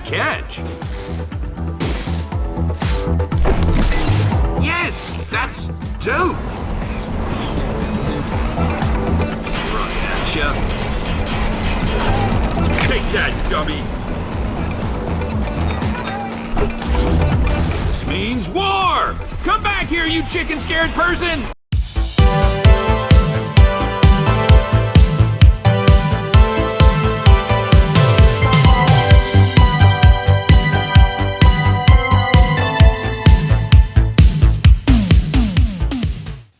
catch. Yes, that's dope. Right at ya. Take that, dummy. This means war. Come back here, you chicken-scared person.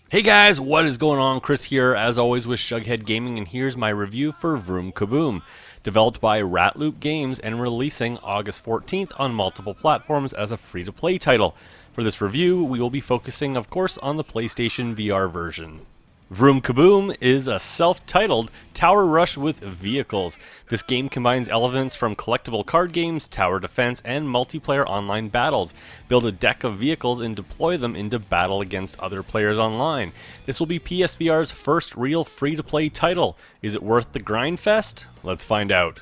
Hey guys, what is going on? Chris here, as always with Shughead Gaming, and here's my review for VROOM KABOOM, developed by Ratloop Games and releasing August 14th on multiple platforms as a free-to-play title. For this review, we will be focusing, of course, on the PlayStation VR version. VROOM KABOOM is a self-titled tower rush with vehicles. This game combines elements from collectible card games, tower defense, and multiplayer online battles. Build a deck of vehicles and deploy them into battle against other players online. This will be PSVR's first real free-to-play title. Is it worth the grind fest? Let's find out.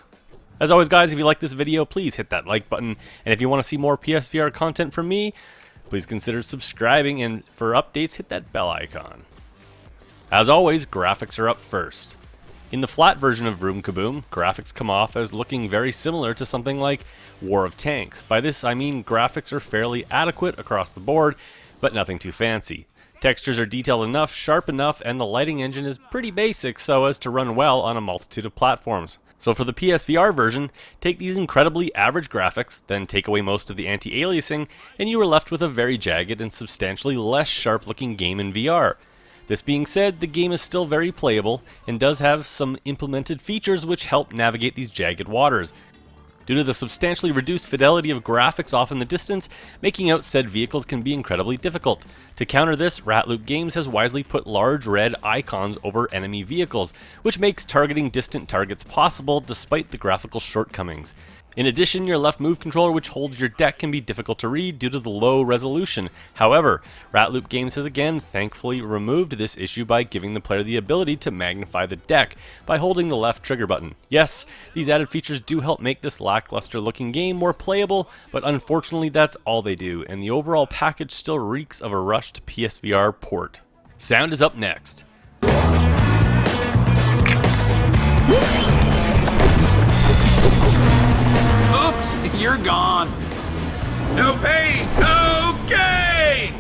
As always guys, if you like this video, please hit that like button, and if you want to see more PSVR content from me, please consider subscribing, and for updates, hit that bell icon. As always, graphics are up first. In the flat version of VROOM KABOOM, graphics come off as looking very similar to something like War of Tanks. By this I mean graphics are fairly adequate across the board, but nothing too fancy. Textures are detailed enough, sharp enough, and the lighting engine is pretty basic so as to run well on a multitude of platforms. So for the PSVR version, take these incredibly average graphics, then take away most of the anti-aliasing, and you are left with a very jagged and substantially less sharp looking game in VR. This being said, the game is still very playable and does have some implemented features which help navigate these jagged waters. Due to the substantially reduced fidelity of graphics off in the distance, making out said vehicles can be incredibly difficult. To counter this, Ratloop Games has wisely put large red icons over enemy vehicles, which makes targeting distant targets possible despite the graphical shortcomings. In addition, your left move controller which holds your deck can be difficult to read due to the low resolution. However, Ratloop Games has again thankfully removed this issue by giving the player the ability to magnify the deck by holding the left trigger button. Yes, these added features do help make this lackluster looking game more playable, but unfortunately that's all they do, and the overall package still reeks of a rushed PSVR port. Sound is up next. You're gone. No pain, no gain!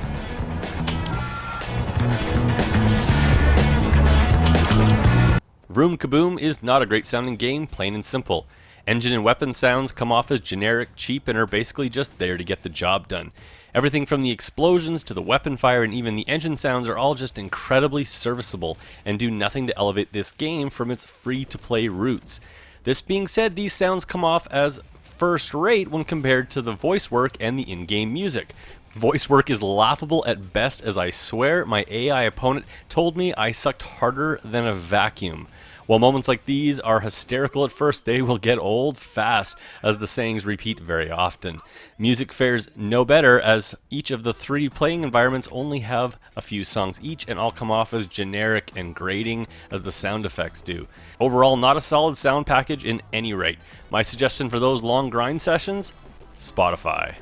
VROOM KABOOM is not a great sounding game, plain and simple. Engine and weapon sounds come off as generic, cheap, and are basically just there to get the job done. Everything from the explosions to the weapon fire and even the engine sounds are all just incredibly serviceable and do nothing to elevate this game from its free-to-play roots. This being said, these sounds come off as first rate when compared to the voice work and the in-game music. Voice work is laughable at best, as I swear my AI opponent told me I sucked harder than a vacuum. While moments like these are hysterical at first, they will get old fast, as the sayings repeat very often. Music fares no better, as each of the three playing environments only have a few songs each and all come off as generic and grating as the sound effects do. Overall, not a solid sound package in any rate. My suggestion for those long grind sessions? Spotify.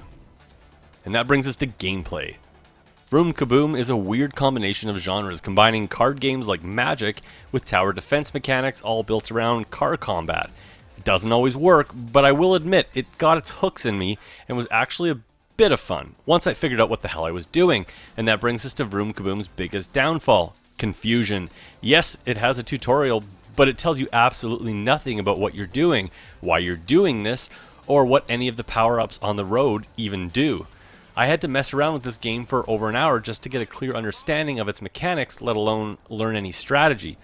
And that brings us to gameplay. VROOM KABOOM is a weird combination of genres, combining card games like Magic with tower defense mechanics all built around car combat. It doesn't always work, but I will admit it got its hooks in me and was actually a bit of fun once I figured out what the hell I was doing. And that brings us to VROOM KABOOM's biggest downfall: confusion. Yes, it has a tutorial, but it tells you absolutely nothing about what you're doing, why you're doing this, or what any of the power-ups on the road even do. I had to mess around with this game for over an hour just to get a clear understanding of its mechanics, let alone learn any strategy.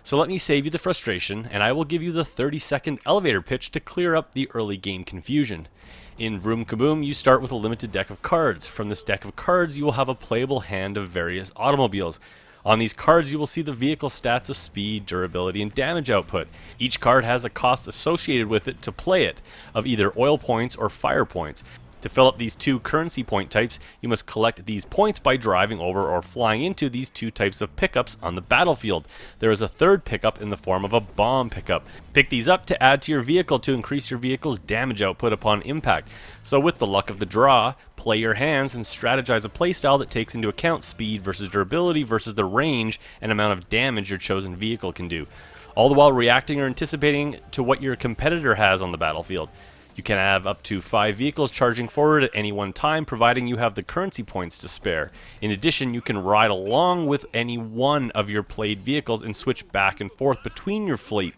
So let me save you the frustration, and I will give you the 30-second elevator pitch to clear up the early game confusion. In VROOM KABOOM, you start with a limited deck of cards. From this deck of cards, you will have a playable hand of various automobiles. On these cards, you will see the vehicle stats of speed, durability, and damage output. Each card has a cost associated with it to play it, of either oil points or fire points. To fill up these two currency point types, you must collect these points by driving over or flying into these two types of pickups on the battlefield. There is a third pickup in the form of a bomb pickup. Pick these up to add to your vehicle to increase your vehicle's damage output upon impact. So with the luck of the draw, play your hands and strategize a playstyle that takes into account speed versus durability versus the range and amount of damage your chosen vehicle can do, all the while reacting or anticipating to what your competitor has on the battlefield. You can have up to 5 vehicles charging forward at any one time, providing you have the currency points to spare. In addition, you can ride along with any one of your played vehicles and switch back and forth between your fleet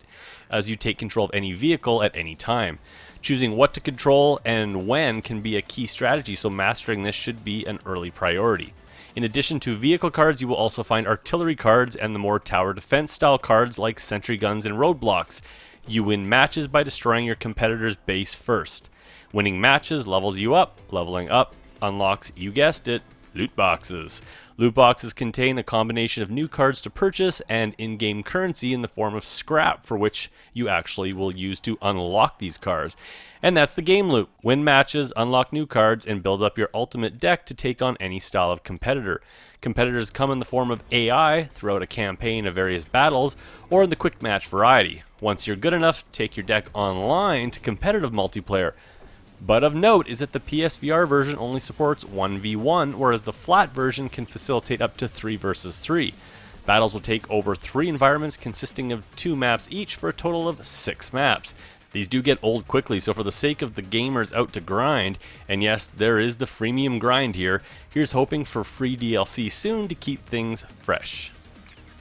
as you take control of any vehicle at any time. Choosing what to control and when can be a key strategy, so mastering this should be an early priority. In addition to vehicle cards, you will also find artillery cards and the more tower defense style cards like sentry guns and roadblocks. You win matches by destroying your competitor's base first. Winning matches levels you up. Leveling up unlocks, you guessed it, loot boxes. Loot boxes contain a combination of new cards to purchase and in-game currency in the form of scrap, for which you actually will use to unlock these cards. And that's the game loop. Win matches, unlock new cards, and build up your ultimate deck to take on any style of competitor. Competitors come in the form of AI throughout a campaign of various battles, or in the quick match variety. Once you're good enough, take your deck online to competitive multiplayer. But of note is that the PSVR version only supports 1v1, whereas the flat version can facilitate up to 3 versus 3. Battles will take over 3 environments consisting of 2 maps each for a total of 6 maps. These do get old quickly, so for the sake of the gamers out to grind, and yes, there is the freemium grind here, here's hoping for free DLC soon to keep things fresh.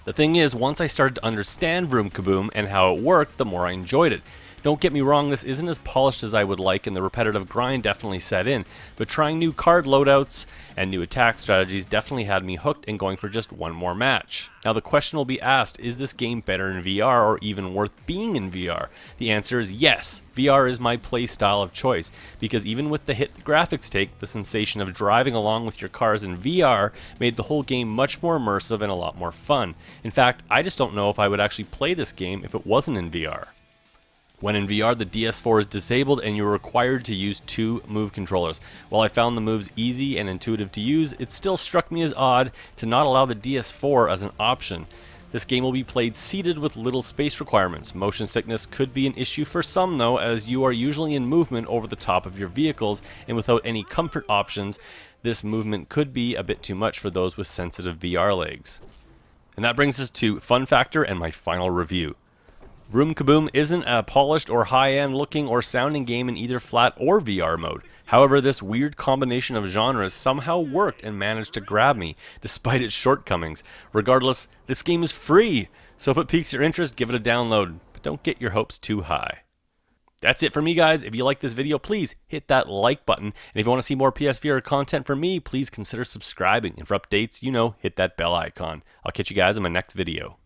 The thing is, once I started to understand VROOM KABOOM and how it worked, the more I enjoyed it. Don't get me wrong, this isn't as polished as I would like and the repetitive grind definitely set in, but trying new card loadouts and new attack strategies definitely had me hooked and going for just one more match. Now the question will be asked, is this game better in VR or even worth being in VR? The answer is yes. VR is my play style of choice, because even with the hit the graphics take, the sensation of driving along with your cars in VR made the whole game much more immersive and a lot more fun. In fact, I just don't know if I would actually play this game if it wasn't in VR. When in VR, the DS4 is disabled and you're required to use 2 move controllers. While I found the moves easy and intuitive to use, it still struck me as odd to not allow the DS4 as an option. This game will be played seated with little space requirements. Motion sickness could be an issue for some though, as you are usually in movement over the top of your vehicles, and without any comfort options, this movement could be a bit too much for those with sensitive VR legs. And that brings us to fun factor and my final review. VROOM KABOOM isn't a polished or high-end looking or sounding game in either flat or VR mode. However, this weird combination of genres somehow worked and managed to grab me, despite its shortcomings. Regardless, this game is free, so if it piques your interest, give it a download, but don't get your hopes too high. That's it for me, guys. If you like this video, please hit that like button, and if you want to see more PSVR content from me, please consider subscribing, and for updates, hit that bell icon. I'll catch you guys in my next video.